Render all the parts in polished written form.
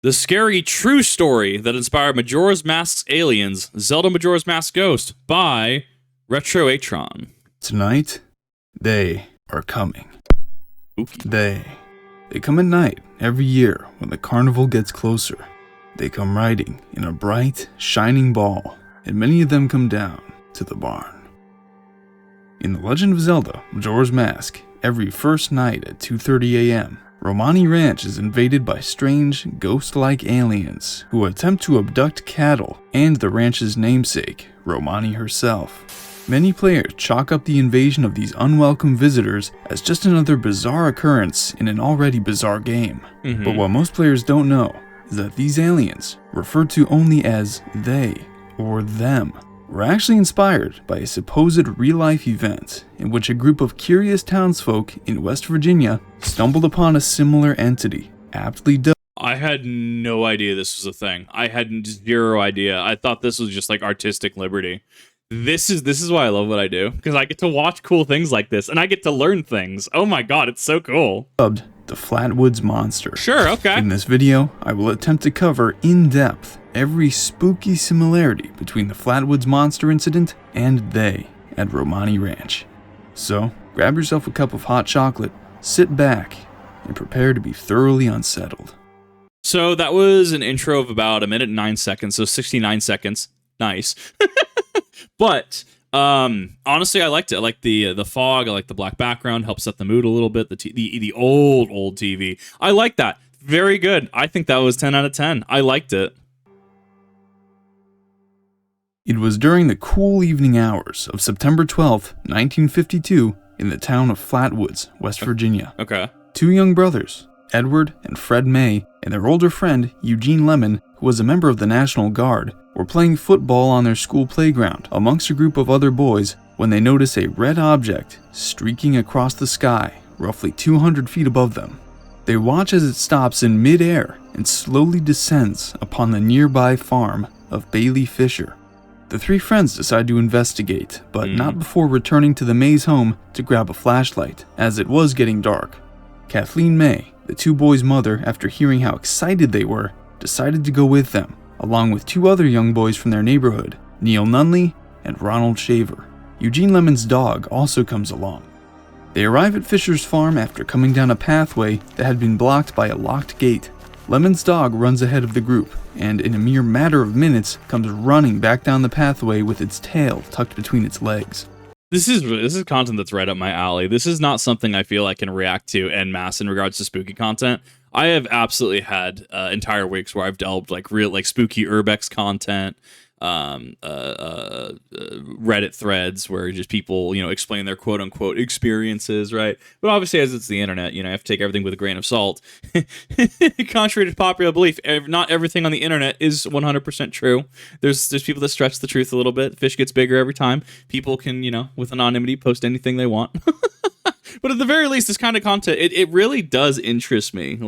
The scary true story that inspired Majora's Mask's aliens, Zelda Majora's Mask Ghost, by Retroatron. Tonight, they are coming. Spooky. They come at night every year when the carnival gets closer. They come riding in a bright, shining ball, and many of them come down to the barn. In The Legend of Zelda Majora's Mask, every first night at 2:30 a.m., Romani Ranch is invaded by strange, ghost-like aliens who attempt to abduct cattle and the ranch's namesake, Romani herself. Many players chalk up the invasion of these unwelcome visitors as just another bizarre occurrence in an already bizarre game. But what most players don't know is that these aliens, referred to only as they or them, were actually inspired by a supposed real-life event in which a group of curious townsfolk in West Virginia stumbled upon a similar entity, aptly dubbed. I had no idea this was a thing. I had zero idea. I thought this was just like artistic liberty. This is why I love what I do, because I get to watch cool things like this, and I get to learn things. Oh my god, it's so cool. Dubbed the Flatwoods monster. Sure, okay. In this video, I will attempt to cover in depth every spooky similarity between the Flatwoods monster incident and they at Romani Ranch. So, grab yourself a cup of hot chocolate, sit back, and prepare to be thoroughly unsettled. So that was an intro of about 1 minute and 9 seconds, so 69 seconds. Nice. But honestly, I liked it. I like the fog. I like the black background. Helps set the mood a little bit. The old TV. I like that. Very good. I think that was 10 out of 10. I liked it. It was during the cool evening hours of September 12th, 1952, in the town of Flatwoods, West Virginia. Okay. Two young brothers, Edward and Fred May, and their older friend, Eugene Lemon, who was a member of the National Guard, were playing football on their school playground amongst a group of other boys when they notice a red object streaking across the sky, roughly 200 feet above them. They watch as it stops in mid-air and slowly descends upon the nearby farm of Bailey Fisher. The three friends decide to investigate, but not before returning to the Mays' home to grab a flashlight, as it was getting dark. Kathleen May, the two boys' mother, after hearing how excited they were, decided to go with them, along with two other young boys from their neighborhood, Neil Nunley and Ronald Shaver. Eugene Lemon's dog also comes along. They arrive at Fisher's farm after coming down a pathway that had been blocked by a locked gate. Lemon's dog runs ahead of the group, and in a mere matter of minutes comes running back down the pathway with its tail tucked between its legs. This is content that's right up my alley. This is not something I feel I can react to en masse in regards to spooky content. I have absolutely had entire weeks where I've delved real spooky urbex content, Reddit threads where just people explain their quote unquote experiences, right? But obviously, as it's the internet, you have to take everything with a grain of salt. Contrary to popular belief, not everything on the internet is 100% true. There's people that stretch the truth a little bit. Fish gets bigger every time. People can with anonymity post anything they want. But at the very least, this kind of content, it really does interest me.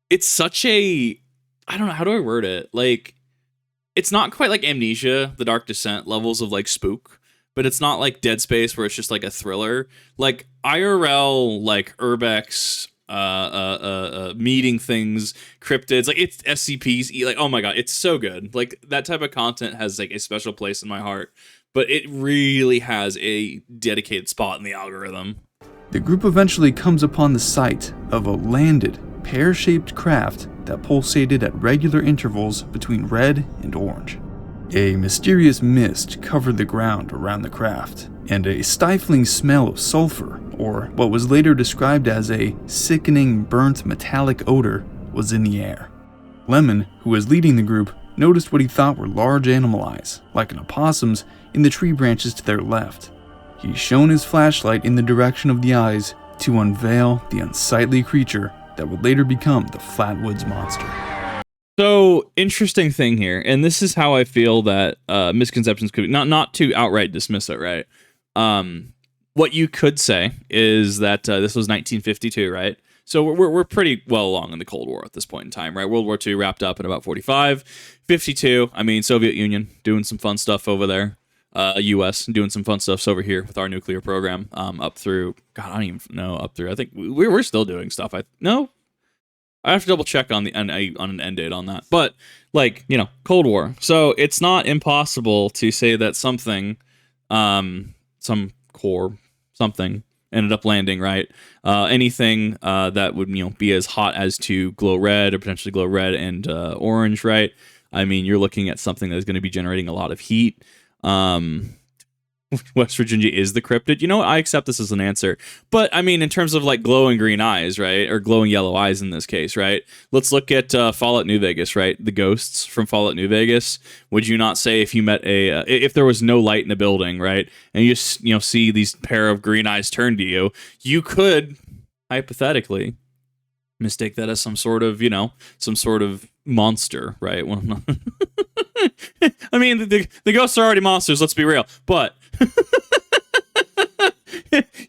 It's such a, I don't know, how do I word it? It's not quite like Amnesia, The Dark Descent levels of spook, but it's not like Dead Space where it's just a thriller. IRL, urbex, meeting things, cryptids, it's SCPs, oh my god, it's so good. That type of content has a special place in my heart, but it really has a dedicated spot in the algorithm. The group eventually comes upon the site of a landed, pear-shaped craft that pulsated at regular intervals between red and orange. A mysterious mist covered the ground around the craft, and a stifling smell of sulfur, or what was later described as a sickening burnt metallic odor, was in the air. Lemon, who was leading the group, noticed what he thought were large animal eyes, like an opossum's, in the tree branches to their left. He shone his flashlight in the direction of the eyes to unveil the unsightly creature that would later become the Flatwoods monster. So, interesting thing here, and this is how I feel that misconceptions could be, not to outright dismiss it, right? What you could say is that this was 1952, right? So we're pretty well along in the Cold War at this point in time, right? World War II wrapped up in about 45, 52. I mean, Soviet Union doing some fun stuff over there. U.S. doing some fun stuff over here with our nuclear program, up through, God, I don't even know, up through, I think we're still doing stuff. I I have to double check on an end date on that. But like, you know, Cold War. So it's not impossible to say that something, some core something ended up landing, right? Anything that would, you know, be as hot as to glow red or potentially glow red and orange, right? I mean, you're looking at something that's going to be generating a lot of heat. West Virginia is the cryptid. You know what? I accept this as an answer. But I mean, in terms of like glowing green eyes, right? Or glowing yellow eyes in this case, right? Let's look at Fallout New Vegas, right? The ghosts from Fallout New Vegas. Would you not say if you met if there was no light in a building, right? And you just, you know, see these pair of green eyes turn to you, you could hypothetically mistake that as some sort of, you know, some sort of monster, right? Well, I mean, the ghosts are already monsters, let's be real. But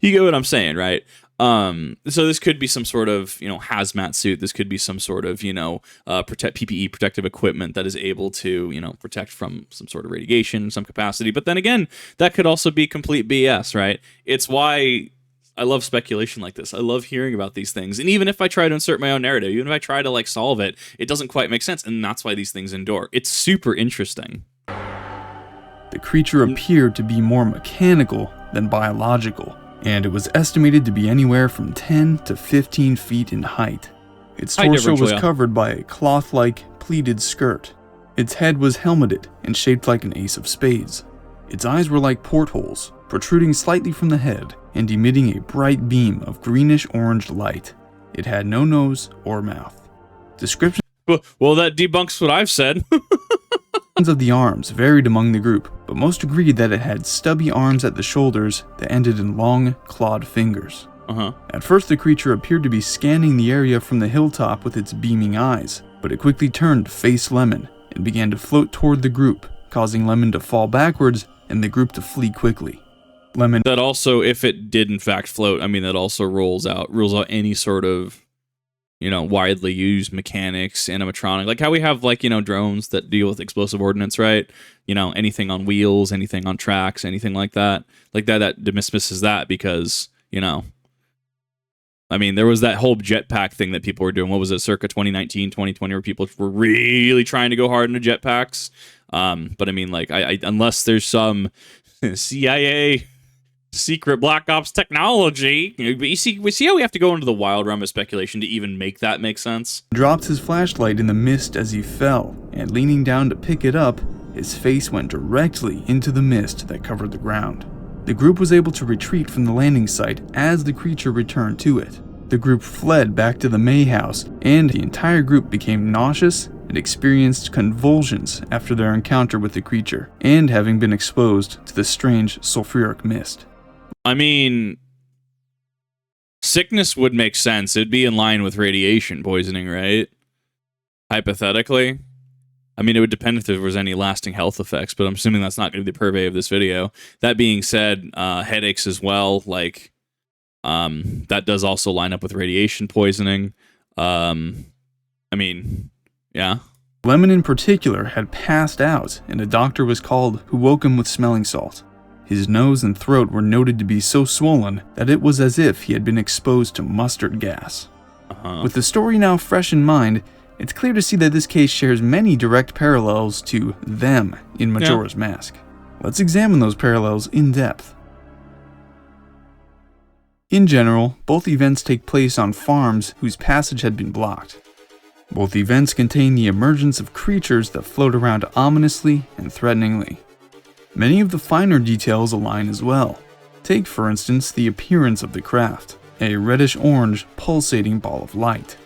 you get what I'm saying, right? So this could be some sort of, you know, hazmat suit. This could be some sort of, you know, PPE, protective equipment that is able to, you know, protect from some sort of radiation in some capacity. But then again, that could also be complete BS, right? It's why I love speculation like this. I love hearing about these things. And even if I try to insert my own narrative, even if I try to like solve it, it doesn't quite make sense. And that's why these things endure. It's super interesting. The creature appeared to be more mechanical than biological, and it was estimated to be anywhere from 10 to 15 feet in height. Its torso was covered by a cloth-like pleated skirt. Its head was helmeted and shaped like an ace of spades. Its eyes were like portholes, protruding slightly from the head and emitting a bright beam of greenish-orange light. It had no nose or mouth. Description. Well, that debunks what I've said. Of the arms varied among the group, but most agreed that it had stubby arms at the shoulders that ended in long, clawed fingers. At first, the creature appeared to be scanning the area from the hilltop with its beaming eyes, but it quickly turned to face Lemon and began to float toward the group, causing Lemon to fall backwards and the group to flee quickly. Lemon. That also, if it did in fact float, I mean, that also rules out any sort of, you know, widely used mechanics, animatronic, like how we have, like, you know, drones that deal with explosive ordnance, right? You know, anything on wheels, anything on tracks, anything like that. Like that dismisses that because, you know, I mean, there was that whole jetpack thing that people were doing. What was it, circa 2019, 2020, where people were really trying to go hard into jetpacks. But I mean, like, I unless there's some CIA secret black ops technology, but we see how we have to go into the wild realm of speculation to even make that make sense. Dropped his flashlight in the mist as he fell, and leaning down to pick it up, his face went directly into the mist that covered the ground. The group was able to retreat from the landing site as the creature returned to it. The group fled back to the May house, and the entire group became nauseous and experienced convulsions after their encounter with the creature, and having been exposed to the strange sulfuric mist. I mean, sickness would make sense. It'd be in line with radiation poisoning, right? Hypothetically. I mean, it would depend if there was any lasting health effects, but I'm assuming that's not going to be the purvey of this video. That being said, headaches as well, like, that does also line up with radiation poisoning. I mean, yeah. Lemon in particular had passed out, and a doctor was called who woke him with smelling salt. His nose and throat were noted to be so swollen that it was as if he had been exposed to mustard gas. With the story now fresh in mind, it's clear to see that this case shares many direct parallels to them in Majora's Mask. Let's examine those parallels in depth. In general, both events take place on farms whose passage had been blocked. Both events contain the emergence of creatures that float around ominously and threateningly. Many of the finer details align as well. Take, for instance, the appearance of the craft, a reddish-orange pulsating ball of light.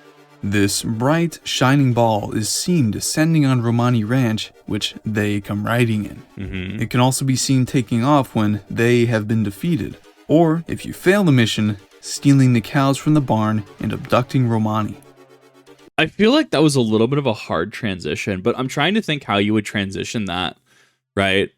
This bright, shining ball is seen descending on Romani Ranch, which they come riding in. It can also be seen taking off when they have been defeated, or, if you fail the mission, stealing the cows from the barn and abducting Romani. I feel like that was a little bit of a hard transition, but I'm trying to think how you would transition that, right?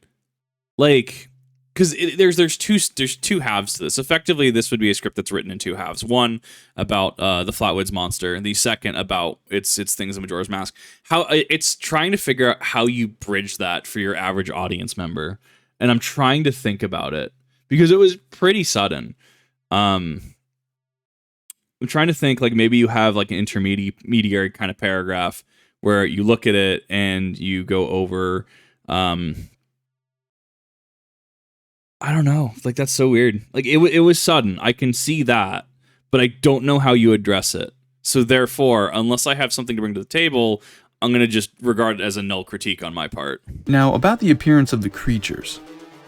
Like, because there's two halves to this. Effectively, this would be a script that's written in two halves. One about the Flatwoods monster, and the second about its things in Majora's Mask. How it's trying to figure out how you bridge that for your average audience member, and I'm trying to think about it because it was pretty sudden. I'm trying to think, like, maybe you have like an intermediary kind of paragraph where you look at it and you go over. I don't know. Like, that's so weird. Like, it was sudden. I can see that, but I don't know how you address it. So therefore, unless I have something to bring to the table, I'm going to just regard it as a null critique on my part. Now, about the appearance of the creatures.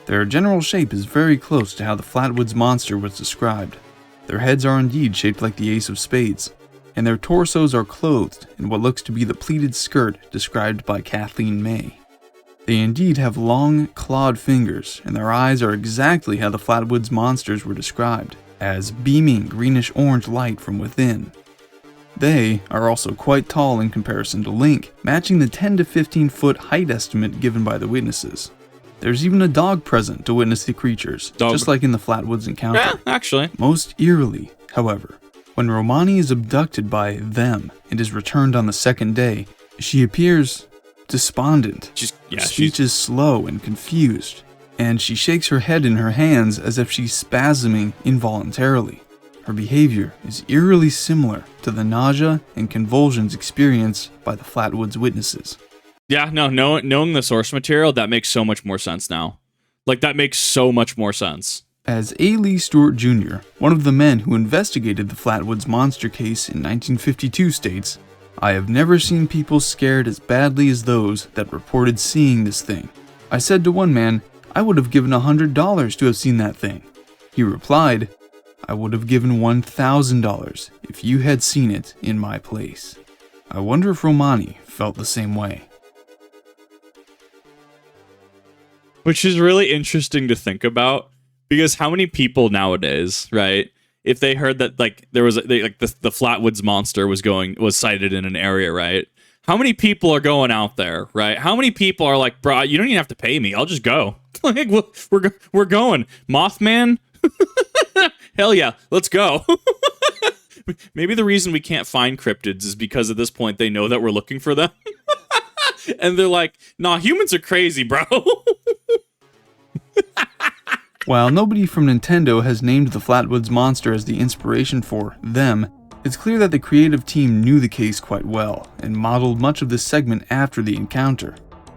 Their general shape is very close to how the Flatwoods monster was described. Their heads are indeed shaped like the ace of spades, and their torsos are clothed in what looks to be the pleated skirt described by Kathleen May. They indeed have long, clawed fingers, and their eyes are exactly how the Flatwoods monsters were described, as beaming greenish-orange light from within. They are also quite tall in comparison to Link, matching the 10 to 15 foot height estimate given by the witnesses. There's even a dog present to witness the creatures, just like in the Flatwoods encounter. Yeah, actually. Most eerily, however, when Romani is abducted by them and is returned on the second day, she appears despondent. Her speech is slow and confused, and she shakes her head in her hands as if she's spasming involuntarily. Her behavior is eerily similar to the nausea and convulsions experienced by the Flatwoods witnesses. Yeah, no, knowing the source material, that makes so much more sense now. Like, that makes so much more sense. As A. Lee Stewart Jr., one of the men who investigated the Flatwoods monster case in 1952 states, "I have never seen people scared as badly as those that reported seeing this thing. I said to one man, I would have given $100 to have seen that thing. He replied, I would have given $1,000 if you had seen it in my place." I wonder if Romani felt the same way. Which is really interesting to think about, because how many people nowadays, right, if they heard that like there was the Flatwoods monster was sighted in an area, right? How many people are going out there, right? How many people are like, bro, you don't even have to pay me, I'll just go. Like, we're going, Mothman. Hell yeah, let's go. Maybe the reason we can't find cryptids is because at this point they know that we're looking for them. And they're like, nah, humans are crazy, bro. While nobody from Nintendo has named the Flatwoods monster as the inspiration for them, it's clear that the creative team knew the case quite well and modeled much of this segment after the encounter.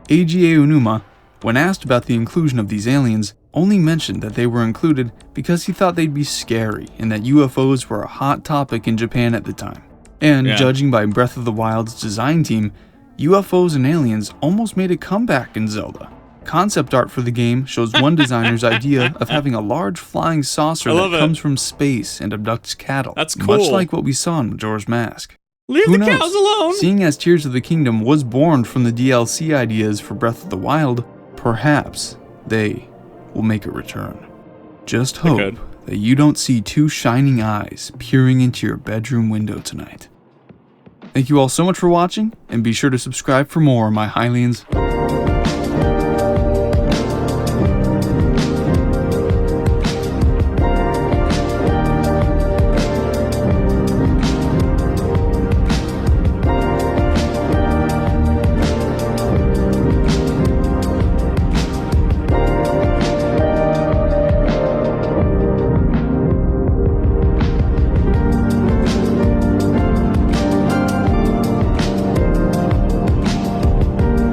Eiji Aonuma, when asked about the inclusion of these aliens, only mentioned that they were included because he thought they'd be scary and that UFOs were a hot topic in Japan at the time. And judging by Breath of the Wild's design team, UFOs and aliens almost made a comeback in Zelda. Concept art for the game shows one designer's idea of having a large flying saucer that comes from space and abducts cattle. That's cool. Much like what we saw in Majora's Mask. Leave the cows alone! Seeing as Tears of the Kingdom was born from the DLC ideas for Breath of the Wild, perhaps they will make a return. Just hope that you don't see two shining eyes peering into your bedroom window tonight. Thank you all so much for watching, and be sure to subscribe for more, my Hylians.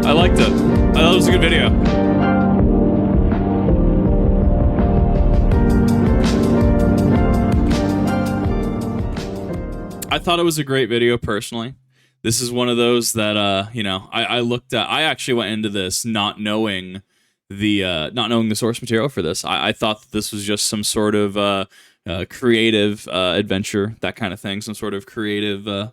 I liked it. I thought it was a good video. I thought it was a great video personally. This is one of those that I looked at. I actually went into this not knowing the source material for this. I thought that this was just some sort of creative adventure, that kind of thing, some sort of creative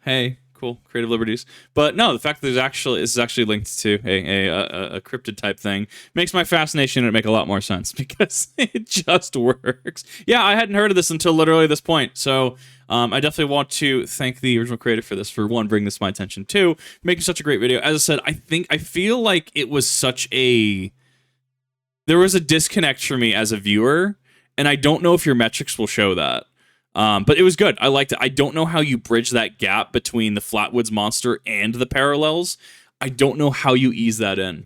hey, cool, creative liberties. But no, the fact that this is actually linked to a cryptid type thing makes my fascination in it make a lot more sense, because it just works. Yeah, I hadn't heard of this until literally this point. So I definitely want to thank the original creator for this, for one, bringing this to my attention, two, making such a great video. As I said, I feel like it was there was a disconnect for me as a viewer, and I don't know if your metrics will show that. But it was good. I liked it. I don't know how you bridge that gap between the Flatwoods monster and the parallels. I don't know how you ease that in.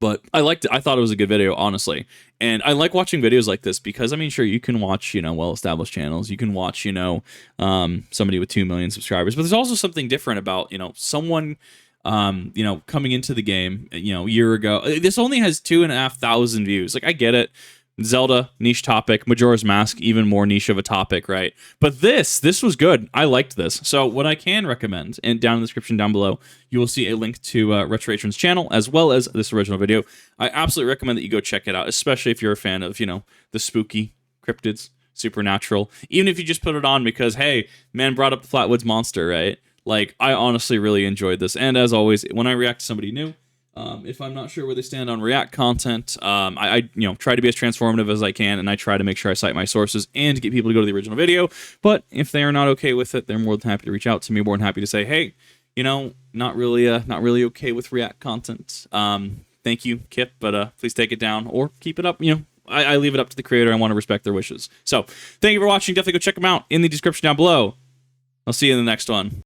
But I liked it. I thought it was a good video, honestly. And I like watching videos like this because, I mean, sure, you can watch, well-established channels. You can watch, somebody with 2 million subscribers. But there's also something different about, someone, coming into the game, a year ago. This only has 2,500 views. Like, I get it. Zelda, niche topic. Majora's Mask, even more niche of a topic, right? But this was good. I liked this. So what I can recommend, and down in the description down below, you will see a link to Retroatron's channel, as well as this original video. I absolutely recommend that you go check it out, especially if you're a fan of, the spooky cryptids, supernatural. Even if you just put it on because, hey, man brought up the Flatwoods monster, right? Like, I honestly really enjoyed this. And as always, when I react to somebody new, if I'm not sure where they stand on React content, I try to be as transformative as I can, and I try to make sure I cite my sources and get people to go to the original video. But if they are not okay with it, they're more than happy to reach out to me, more than happy to say, hey, not really okay with React content. Thank you, Kip, but please take it down or keep it up. I leave it up to the creator. I want to respect their wishes. So thank you for watching. Definitely go check them out in the description down below. I'll see you in the next one.